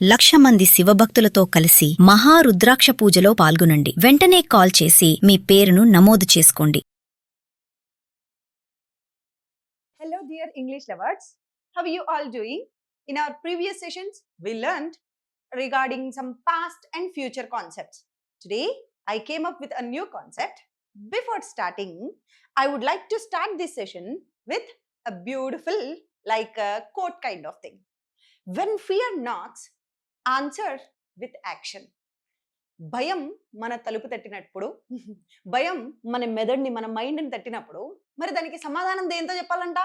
1,00,000 మంది శివభక్తులతో కలిసి మహారుద్రాక్ష పూజలో పాల్గొనండి. వెంటనే కాల్ చేసి మీ పేరును నమోదు చేసుకోండి. Hello dear English lovers, how are you all doing? In our previous sessions, we learned regarding some past and future concepts. Today, I came up with a new concept. Before starting, I would like to start this session with a beautiful, like a quote kind of thing. When fear knocks, answer with action. భయం మన తలుపు తట్టినప్పుడు భయం మన మెదడుని మన మైండ్ని తట్టినప్పుడు మరి దానికి సమాధానం దేంతో చెప్పాలంట?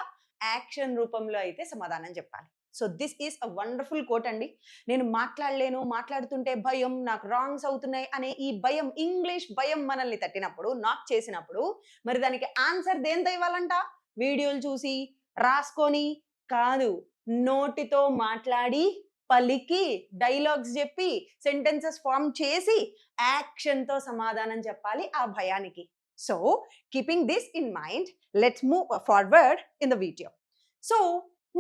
యాక్షన్ రూపంలో అయితే సమాధానం చెప్పాలి. So this is a wonderful quote అండి. నేను మాట్లాడుతుంటే భయం, నాకు రాంగ్స్ అవుతున్నాయి అనే ఈ భయం, ఇంగ్లీష్ భయం మనల్ని తట్టినప్పుడు, నాక్ చేసినప్పుడు మరి దానికి ఆన్సర్ దేంతో ఇవ్వాలంట? వీడియోలు చూసి రాసుకొని కాదు, నోటితో మాట్లాడి పలికి డైలాగ్స్ చెప్పి సెంటెన్సెస్ ఫార్మ్ చేసి యాక్షన్తో సమాధానం చెప్పాలి ఆ భయానికి. So keeping this in mind, let's move forward in the video. So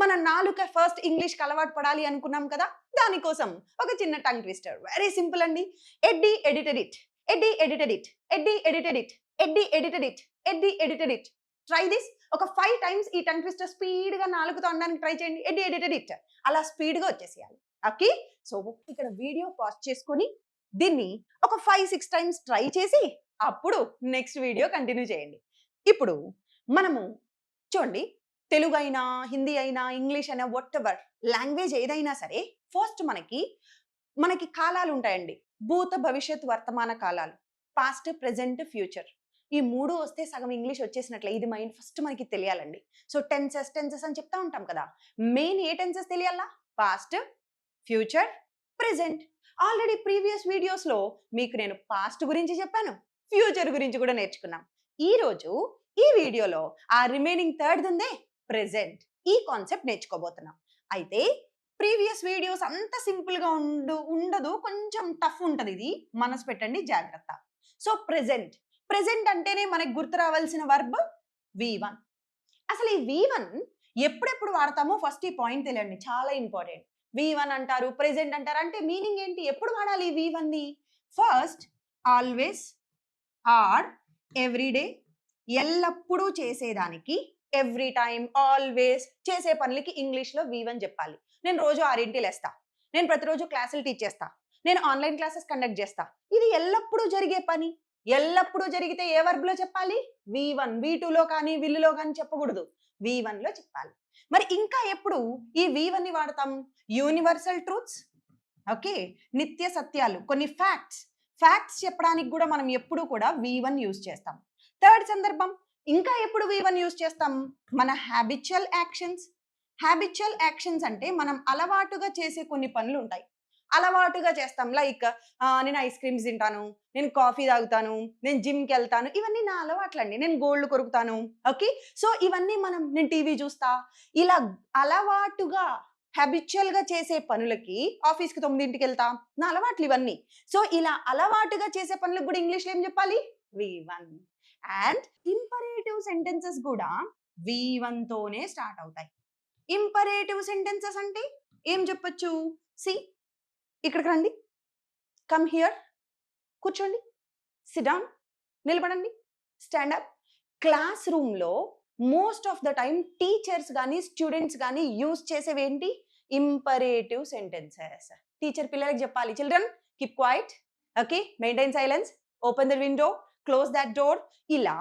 మన నాలుక ఫస్ట్ ఇంగ్లీష్కి అలవాటు పడాలి అనుకున్నాం కదా, దానికోసం ఒక చిన్న టంగ్ ట్విస్టర్. వెరీ సింపుల్ అండి. Eddie edited it, Eddie edited it, Eddie edited it, Eddie edited it, Eddie edited it. Try this. ఒక 5 times ఈ టంగ్ ట్విస్టర్ స్పీడ్గా నాలుగుతో అనడానికి ట్రై చేయండి. ఎడ్డీ ఎడిటెడ్ ఇట్ అలా స్పీడ్గా వచ్చేసేయాలి. ఓకే, సో ఇక్కడ వీడియో పాజ్ చేసుకొని దీన్ని ఒక 5-6 times ట్రై చేసి అప్పుడు నెక్స్ట్ వీడియో కంటిన్యూ చేయండి. ఇప్పుడు మనము చూడండి, తెలుగు అయినా, హిందీ అయినా, ఇంగ్లీష్ అయినా, వాట్ ఎవర్ లాంగ్వేజ్ ఏదైనా సరే, ఫస్ట్ మనకి కాలాలు ఉంటాయండి. భూత, భవిష్యత్, వర్తమాన కాలాలు, పాస్ట్, ప్రెజెంట్, ఫ్యూచర్. ఈ 3 వస్తే సగం ఇంగ్లీష్ వచ్చేసినట్లే. ఇది మైండ్ ఫస్ట్ మనకి తెలియాలండి. సో టెన్సెస్ అని చెప్తా ఉంటాం కదా, మెయిన్ ఏ టెన్సెస్ తెలియాలా? Past, future, present. Already previous వీడియోస్లో మీకు నేను పాస్ట్ గురించి చెప్పాను, ఫ్యూచర్ గురించి కూడా నేర్చుకున్నాం. ఈరోజు ఈ వీడియోలో ఆ రిమైనింగ్ థర్డ్ ఉందే ప్రెజెంట్, ఈ కాన్సెప్ట్ నేర్చుకోబోతున్నాం. అయితే ప్రీవియస్ వీడియోస్ అంత సింపుల్గా ఉండదు, కొంచెం టఫ్ ఉంటుంది. ఇది మనసు పెట్టండి, జాగ్రత్త. సో ప్రెజెంట్ అంటేనే మనకి గుర్తు రావాల్సిన వర్బ్ V1. అసలు ఈ V1 ఎప్పుడెప్పుడు వాడతామో ఫస్ట్ ఈ పాయింట్ తెలియండి, చాలా ఇంపార్టెంట్. V1 అంటారు, ప్రెజెంట్ అంటారు, అంటే మీనింగ్ ఏంటి? ఎప్పుడు వాడాలి ఈ V1ని? ఫస్ట్, ఆల్వేస్, ఆర్, ఎవ్రీడే, ఎల్లప్పుడూ చేసేదానికి, ఎవ్రీ టైం, ఆల్వేస్ చేసే పనులకి ఇంగ్లీష్లో V1 చెప్పాలి. నేను రోజు 6 లేస్తా, నేను ప్రతిరోజు క్లాసులు టీచ్ చేస్తా, నేను ఆన్లైన్ క్లాసెస్ కండక్ట్ చేస్తా. ఇది ఎల్లప్పుడూ జరిగే పని. ఎల్లప్పుడూ జరిగితే ఏ వర్బ్లో చెప్పాలి? V1. V2లో కానీ విల్లులో కానీ చెప్పకూడదు, V1లో చెప్పాలి. మరి ఇంకా ఎప్పుడు ఈ V1ని వాడతాం? యూనివర్సల్ ట్రూత్స్, ఓకే, నిత్య సత్యాలు, కొన్ని ఫ్యాక్ట్స్ చెప్పడానికి కూడా మనం ఎప్పుడు కూడా V1 యూజ్ చేస్తాం. థర్డ్ సందర్భం, ఇంకా ఎప్పుడు V1 యూజ్ చేస్తాం? మన హ్యాబిచువల్ యాక్షన్స్ అంటే మనం అలవాటుగా చేసే కొన్ని పనులు ఉంటాయి, అలవాటుగా చేస్తాం. లైక్ నేను ఐస్ క్రీమ్స్ తింటాను, నేను కాఫీ తాగుతాను, నేను జిమ్కి వెళ్తాను. ఇవన్నీ నా అలవాట్లండి. నేను గోల్డ్ కొరుకుతాను. ఓకే, సో ఇవన్నీ నేను టీవీ చూస్తా. ఇలా అలవాటుగా హ్యాబిచువల్గా చేసే పనులకి, ఆఫీస్కి 9ంటికి వెళ్తా, నా అలవాట్లు ఇవన్నీ. సో ఇలా అలవాటుగా చేసే పనులకు కూడా ఇంగ్లీష్లో ఏం చెప్పాలి? V1. అండ్ ఇంపరేటివ్ సెంటెన్సెస్ కూడా V1తోనే స్టార్ట్ అవుతాయి. ఇంపరేటివ్ సెంటెన్సెస్ అంటే ఏం చెప్పొచ్చు? సి, ఇక్కడికి రండి, కమ్ హియర్, కూర్చోండి, సిట్ డౌన్, నిలబడండి, స్టాండ్ అప్. క్లాస్ రూమ్లో most of the time teachers కానీ స్టూడెంట్స్ కానీ యూజ్ చేసేవేంటి? Imperative sentences. టీచర్ పిల్లలకి చెప్పాలి, children keep quiet, okay, maintain silence, open the window, close that door. ఇలా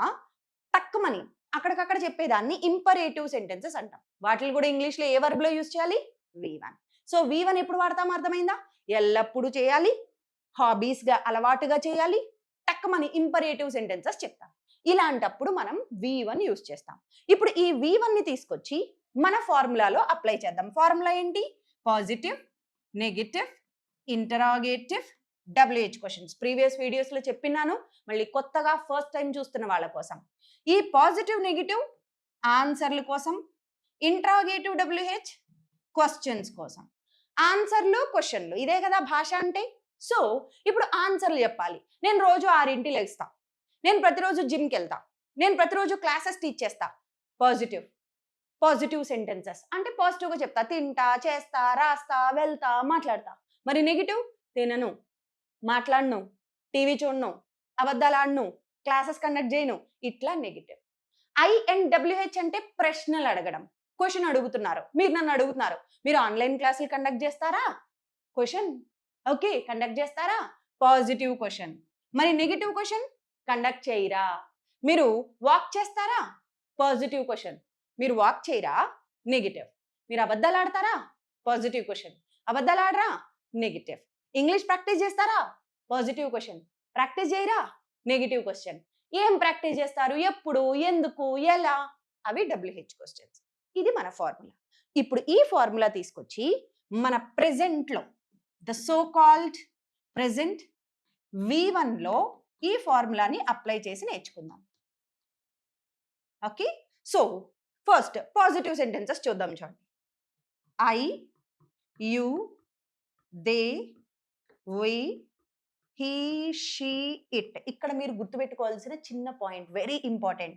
తక్కువని అక్కడికక్కడ చెప్పేదాన్ని ఇంపరేటివ్ సెంటెన్సెస్ అంటాం. వాటిని కూడా ఇంగ్లీష్లో ఏ వర్బ్లో యూజ్ చేయాలి? V1. సో V1 ఎప్పుడు వాడతాం అర్థమైందా? ఎల్లప్పుడూ చేయాలి, హాబీస్గా అలవాటుగా చేయాలి, తక్కువని ఇంపరేటివ్ సెంటెన్సెస్ చెప్తాం. ఇలాంటప్పుడు మనం V1 యూజ్ చేస్తాం. ఇప్పుడు ఈ V1ని తీసుకొచ్చి మన ఫార్ములాలో అప్లై చేద్దాం. ఫార్ములా ఏంటి? Positive, negative, interrogative, WH questions. Previous వీడియోస్లో చెప్పినాను, మళ్ళీ కొత్తగా ఫస్ట్ టైం చూస్తున్న వాళ్ళ కోసం. ఈ పాజిటివ్, నెగటివ్ ఆన్సర్ల కోసం, ఇంటరాగేటివ్ WH క్వశ్చన్స్ కోసం. ఆన్సర్లు, క్వశ్చన్లు, ఇదే కదా భాష అంటే. సో ఇప్పుడు ఆన్సర్లు చెప్పాలి. నేను రోజు 6ంటికి లేస్తా, నేను ప్రతిరోజు జిమ్కి వెళ్తా, నేను ప్రతిరోజు క్లాసెస్ టీచ్ చేస్తా. పాజిటివ్ సెంటెన్సెస్ అంటే పాజిటివ్గా చెప్తా, తింటా, చేస్తా, రాస్తా, వెళ్తా, మాట్లాడతా. మరి నెగిటివ్ తినను, మాట్లాడను, టీవీ చూడను, అబద్ధాలు ఆడను, క్లాసెస్ కండక్ట్ చేయను, ఇట్లా నెగిటివ్. INWH అంటే ప్రశ్నలు అడగడం, క్వశ్చన్ అడుగుతున్నారు, మీరు నన్ను అడుగుతున్నారు, మీరు ఆన్లైన్ క్లాసులు కండక్ట్ చేస్తారా? క్వశ్చన్. ఓకే, కండక్ట్ చేస్తారా? Positive question. మరి నెగిటివ్ క్వశ్చన్, కండక్ట్ చేయరా? మీరు వాక్ చేస్తారా? Positive question. మీరు వాక్ చేయరా? నెగిటివ్. మీరు అబద్ధాలు ఆడతారా? Positive question. అబద్ధాలు ఆడరా? నెగిటివ్. ఇంగ్లీష్ ప్రాక్టీస్ చేస్తారా? Positive question. ప్రాక్టీస్ చేయరా? Negative question. ఏం ప్రాక్టీస్ చేస్తారు, ఎప్పుడు, ఎందుకు, ఎలా, అవి WH క్వశ్చన్స్. ఇది మన ఫార్ములా. ఇప్పుడు ఈ ఫార్ములా తీసుకొచ్చి మన ప్రెజెంట్లో, ద సో కాల్డ్ ప్రెజెంట్ V1లో ఈ ఫార్ములాని అప్లై చేసి నేర్చుకుందాం. Okay, so first positive sentences చూద్దాం. చూడండి, I, you, they, we, he, she, it. ఇక్కడ మీరు గుర్తుపెట్టుకోవాల్సిన చిన్న point, very important.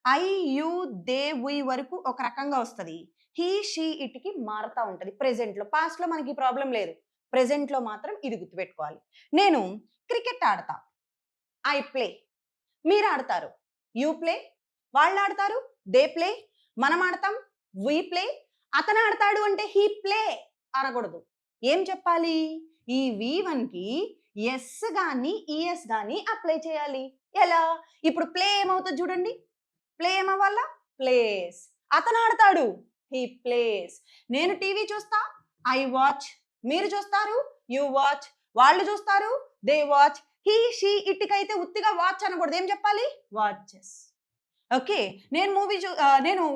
I, you, they, we వరకు ఒక రకంగా వస్తుంది, he, she, itకి మారుతూ ఉంటుంది ప్రెజెంట్లో. పాస్ట్లో మనకి ప్రాబ్లం లేదు, ప్రెజెంట్లో మాత్రం ఇది గుర్తుపెట్టుకోవాలి. నేను క్రికెట్ ఆడతా, I play. మీరు ఆడతారు, you play. వాళ్ళు ఆడతారు, దే ప్లే. మనం ఆడతాం, we play. అతను ఆడతాడు అంటే he play అనకూడదు. ఏం చెప్పాలి? ఈ V1కి ఎస్ కానీ ఈఎస్ కానీ అప్లై చేయాలి. ఎలా? ఇప్పుడు ప్లే ఏమవుతుంది చూడండి, ప్లే ఏమవ్వాలా? ప్లేస్. అతను ఆడతాడు, he plays. నేను టీవీ చూస్తా, I watch. మీరు చూస్తారు, you watch. వాళ్ళు చూస్తారు, they watch. he, she, ఇట్కైతే ఉత్తిగా వాచ్ అనకూడదు, ఏం చెప్పాలి? వాచెస్. ఓకే, నేను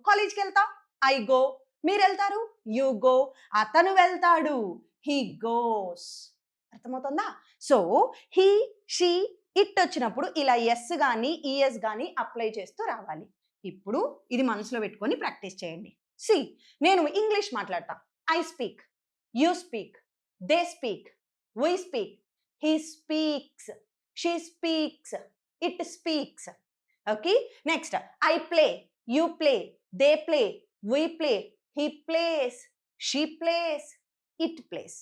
కాలేజ్కి వెళ్తా, I go. మీరు వెళ్తారు, you go. అతను వెళ్తాడు, he goes. అర్థమవుతుందా? సో he, she, it వచ్చినప్పుడు ఇలా ఎస్ కానీ ఈఎస్ కానీ అప్లై చేస్తూ రావాలి. ఇప్పుడు ఇది మనసులో పెట్టుకొని ప్రాక్టీస్ చేయండి. సి, నేను ఇంగ్లీష్ మాట్లాడతా, I speak, you speak, they speak, we speak, he speaks, she speaks, it speaks. Okay, next, I play, you play, they play, we play, he plays, she plays, it plays.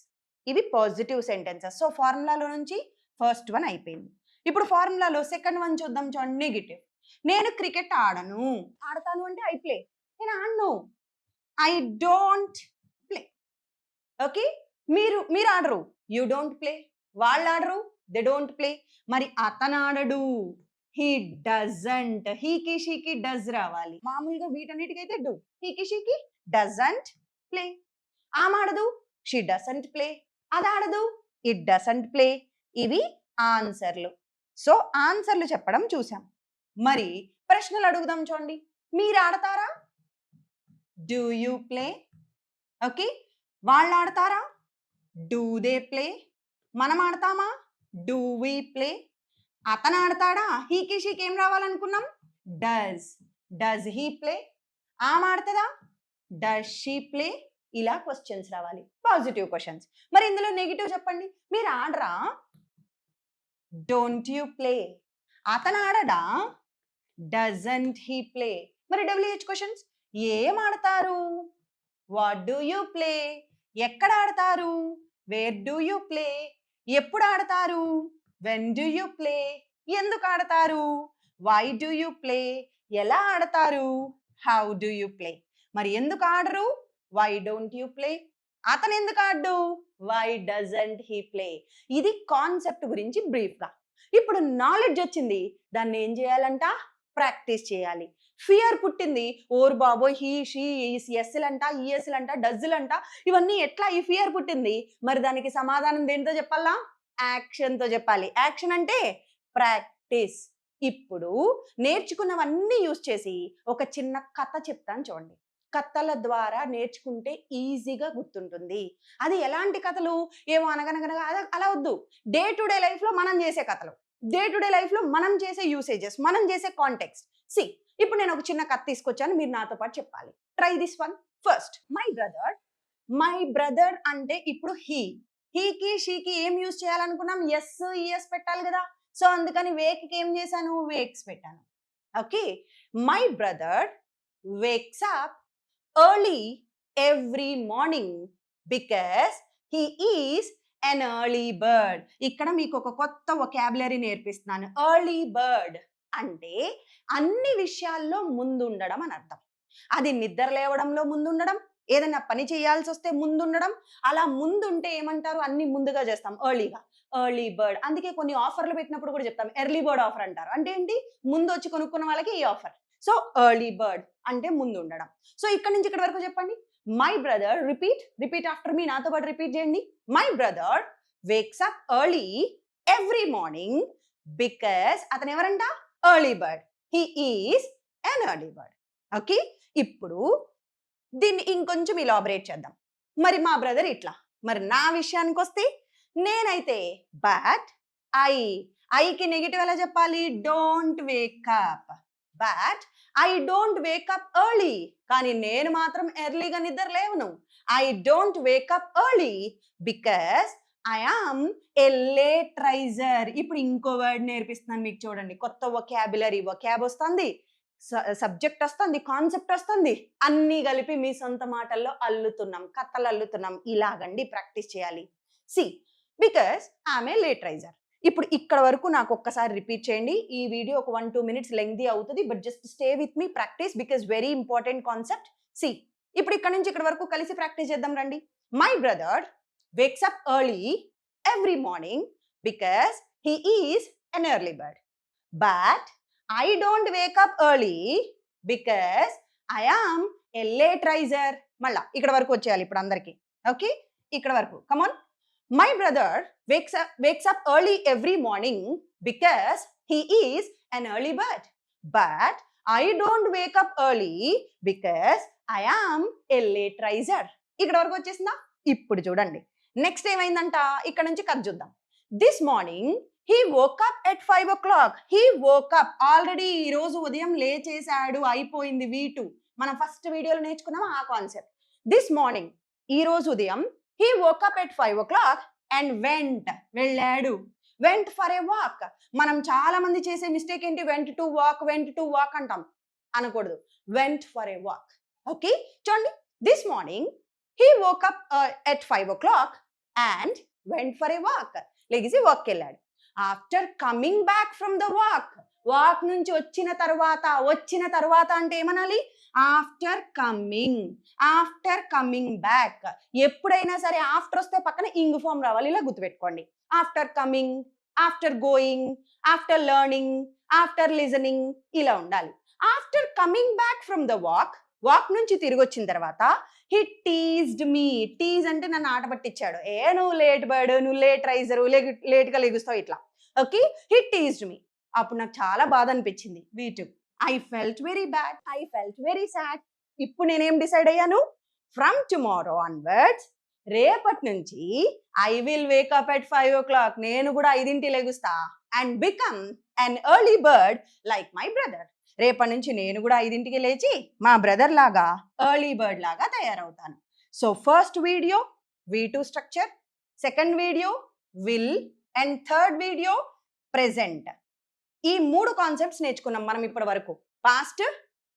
ఇవి positive sentences. So ఫార్ములాలో నుంచి first one అయిపోయింది. ఇప్పుడు ఫార్ములాలో second one చూద్దాం. చూడండి, negative. నేను cricket ఆడను. ఆడతాను అంటే I play. నేను ఆడను, I don't play. ఓకే, మీరు ఆడరు, you don't play. వాళ్ళు ఆడరు, they don't play. మరి అతను ఆడడు, he doesn't. హీకి షీకి డస్ రావాలి. మామూలుగా వీటన్నిటికైతే డూ, హీకి షీకి doesn't play. ఆమె ఆడదు, she doesn't play. అది ఆడదు, it doesn't play. ఇవి ఆన్సర్లు. సో ఆన్సర్లు చెప్పడం చూసాం. మరి ప్రశ్నలు అడుగుదాం. చూడండి, మీరు ఆడతారా? Do you play? ఓకే, వాళ్ళు ఆడతారా? Do they play? మనం ఆడతామా? Do we play? అతను ఆడతాడా? హీకి షీకి ఏం రావాలనుకున్నాం? Does he play? ఆమె ఆడుతుందా? Does she play? ఇలా క్వశ్చన్స్ రావాలి, పాజిటివ్ క్వశ్చన్స్. మరి ఇందులో నెగిటివ్ చెప్పండి. మీరు ఆడరా? Don't you play? అతను ఆడడా? Doesn't he play? మరి WH క్వశ్చన్స్, ఏం ఆడతారు? What do you play? ఎక్కడ ఆడతారు? Where do you play? ఎప్పుడు ఆడతారు? When do you play? ఎందుకు ఆడతారు? Why do you play? ఎలా ఆడతారు? How do you play? మరి ఎందుకు ఆడరు? Why don't you play? అతను ఎందుకు ఆడు? Why doesn't he play? ఇది కాన్సెప్ట్ గురించి బ్రీఫ్గా. ఇప్పుడు నాలెడ్జ్ వచ్చింది, దాన్ని ఏం చేయాలంట? ప్రాక్టీస్ చేయాలి. ఫియర్ పుట్టింది, ఓర్ బాబోయ్, హీ షీ ఎస్లంట, ఈఎస్లంట, డజ్లంట, ఇవన్నీ ఎట్లా ఈ ఫియర్ పుట్టింది? మరి దానికి సమాధానం దేంతో చెప్పాలా? యాక్షన్తో చెప్పాలి. యాక్షన్ అంటే ప్రాక్టీస్. ఇప్పుడు నేర్చుకున్నవన్నీ యూజ్ చేసి ఒక చిన్న కథ చెప్తాను చూడండి. కథల ద్వారా నేర్చుకుంటే ఈజీగా గుర్తుంటుంది. అది ఎలాంటి కథలు? ఏమో అనగనగనగా అలా వద్దు. డే టు డే లైఫ్లో మనం చేసే కథలు, డే టు డే లైఫ్లో మనం చేసే యూసేజెస్, మనం చేసే కాంటెక్స్ట్. సి, ఇప్పుడు నేను ఒక చిన్న కథ తీసుకొచ్చాను, మీరు నాతో పాటు చెప్పాలి. Try this one. First, my brother అంటే ఇప్పుడు హీకి షీకి ఏం యూజ్ చేయాలనుకున్నాం? ఎస్ ఈఎస్ పెట్టాలి కదా. సో అందుకని వేక్కి ఏం చేశాను? వేక్స్ పెట్టాను. Okay, my brother wakes up early every morning because he is an early bird. ఇక్కడ మీకు ఒక కొత్త వొకాబులరీ నేర్పిస్తున్నాను. ఎర్లీ బర్డ్ అంటే అన్ని విషయాల్లో ముందుండడం అని అర్థం. అది నిద్ర లేవడంలో ముందుండడం, ఏదైనా పని చేయాల్సి వస్తే ముందుండడం, అలా ముందుంటే ఏమంటారు, అన్ని ముందుగా చేస్తాం ఎర్లీగా. Early bird. అందుకే కొన్ని ఆఫర్లు పెట్టినప్పుడు కూడా చెప్తాం ఎర్లీ బర్డ్ ఆఫర్ అంటారు. అంటే ఏంటి, ముందు వచ్చి కొనుక్కున్న వాళ్ళకి ఈ ఆఫర్. సో ఎర్లీ బర్డ్ అంటే ముందు ఉండడం. సో ఇక్కడ నుంచి ఇక్కడ వరకు చెప్పండి. మై బ్రదర్, రిపీట్ ఆఫ్టర్ మీ, నాతో పాటు రిపీట్ చేయండి. My brother wakes up early every morning because అతను ఎవరంట, early bird. He is an early bird. Okay, ఇప్పుడు దీన్ని ఇంకొంచెం ఇలాబరేట్ చేద్దాం. మరి మా బ్రదర్ ఇట్లా, మరి నా విషయానికి వస్తే నేనైతే బట్ ఐకి నెగిటివ్ ఎలా చెప్పాలి, don't wake up. But I don't wake up early. కానీ నేను మాత్రం ఎర్లీగా నిద్ర లేవను. I don't wake up early because I am a late riser. ఇప్పుడు ఇంకో వర్డ్ నేర్పిస్తున్నాను మీకు, చూడండి. కొత్త వొకాబులరీ, వొకాబ్ వస్తుంది, సబ్జెక్ట్ వస్తుంది, కాన్సెప్ట్ వస్తుంది, అన్నీ కలిపి మీ సొంత మాటల్లో అల్లుతున్నాం, కథలు అల్లుతున్నాం. ఇలాగండి ప్రాక్టీస్ చేయాలి. See, because I'm a late riser. ఇప్పుడు ఇక్కడ వరకు నాకు ఒక్కసారి రిపీట్ చేయండి. ఈ వీడియో ఒక 1-2 minutes లెంగ్తీ అవుతుంది, but just stay with me, practice, because very important concept. See, ఇప్పుడు ఇక్కడ నుంచి ఇక్కడ వరకు కలిసి ప్రాక్టీస్ చేద్దాం రండి. My brother wakes up early every morning because he is an early bird. But I don't wake up early because I am a late riser. మళ్ళా ఇక్కడ వరకు వచ్చేయాలి ఇప్పుడు అందరికి. ఓకే, ఇక్కడ వరకు come on. My brother wakes up early every morning because he is an early bird. But I don't wake up early because I am a late riser. ఇక్కడ వరకు వచ్చేసిందా? ఇప్పుడు చూడండి నెక్స్ట్ ఏమైందంట, ఇక్కడ నుంచి కథ చూద్దాం. This morning he woke up at 5 o'clock. He woke up. Already ఈ రోజు ఉదయం లేచేశాడు, అయిపోయింది V2. మనం ఫస్ట్ వీడియోలో నేర్చుకున్నాం ఆ కాన్సెప్ట్. దిస్ మార్నింగ్, ఈ రోజు ఉదయం, he woke up at 5 o'clock and వెళ్ళాడు. went for a walk. మనం చాలా మంది చేసే మిస్టేక్ ఏంటి, went to walk అంటాం. అనకూడదు, went for a walk. Okay, చూడండి. This morning he woke up at 5 o'clock and went for a walk. లెగిసి వాక్ వెళ్ళాడు. After coming back from the walk నుంచి వచ్చిన తర్వాత అంటే ఏమనాలి, ఆఫ్టర్ కమింగ్ బ్యాక్. ఎప్పుడైనా సరే ఆఫ్టర్ వస్తే పక్కన ఇంగ్ ఫామ్ రావాలి, ఇలా గుర్తుపెట్టుకోండి. After coming, after going, after learning, after listening, ఇలా ఉండాలి. After coming back from the walk నుంచి తిరిగి వచ్చిన తర్వాత హీ టీజ్డ్ మీ. టీజ్ అంటే నన్ను ఆట పట్టించాడు. నువ్వు లేట్ బర్డ్, నువ్వు లేట్ రైజరు, లేట్గా లెగుస్తావు, ఇట్లా. ఓకే, హీ టీజ్డ్ మీ. అప్పుడు నాకు చాలా బాధ అనిపించింది. V2. I felt very bad, I felt very sad. ఇప్పుడు నేనేం డిసైడ్ అయ్యాను, ఫ్రమ్ టుమారో ఆన్వర్డ్స్, రేపటి నుంచి I will wake up at 5 o'clock. నేను కూడా 5ంటికి లెగుస్తా. And become an early bird like my brother. రేపటి నుంచి నేను కూడా 5ంటికి లేచి మా బ్రదర్ లాగా ఎర్లీ బర్డ్ లాగా తయారవుతాను. So first video V2 structure, second video will, and third video present. ఈ 3 కాన్సెప్ట్స్ నేర్చుకున్నాం మనం ఇప్పటి వరకు. Past,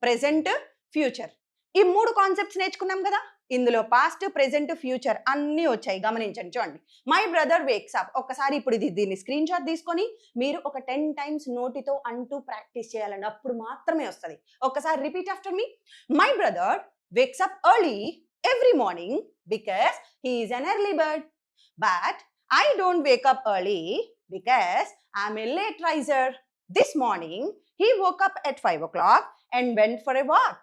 present, future. ఈ 3 కాన్సెప్ట్స్ నేర్చుకున్నాం కదా. ఇందులో పాస్ట్, ప్రెజెంట్, ఫ్యూచర్ అన్నీ వచ్చాయి, గమనించండి. చూడండి, మై బ్రదర్ వేక్స్ అప్. ఒక్కసారి ఇప్పుడు దీన్ని స్క్రీన్ షాట్ తీసుకొని మీరు ఒక 10 times నోటితో అంటూ ప్రాక్టీస్ చేయాలండి, అప్పుడు మాత్రమే వస్తుంది. ఒక్కసారి repeat after me. My brother wakes up early every morning because he is an early bird. But I don't wake up early because I'm a late riser. This morning, he woke up at 5 o'clock and went for a walk.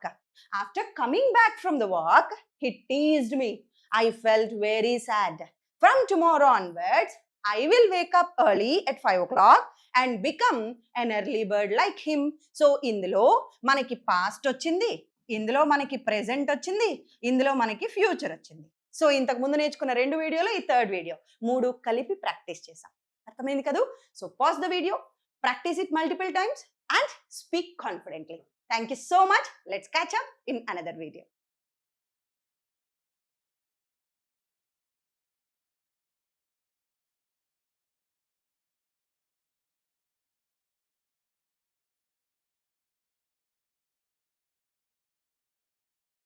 After coming back from the walk, he teased me. I felt very sad. From tomorrow onwards, I will wake up early at 5 o'clock and become an early bird like him. So, ఇందులో మనకి past వచ్చింది, ఇందులో మనకి present వచ్చింది, ఇందులో మనకి future వచ్చింది. So ఇంతకు ముందు నేర్చుకున్న 2 వీడియోలు, ఈ థర్డ్ వీడియో, 3 కలిపి ప్రాక్టీస్ చేసాం. అర్థమైంది కదా? So pause the video, practice it multiple times and speak confidently. Thank you so much. Let's catch up in another video.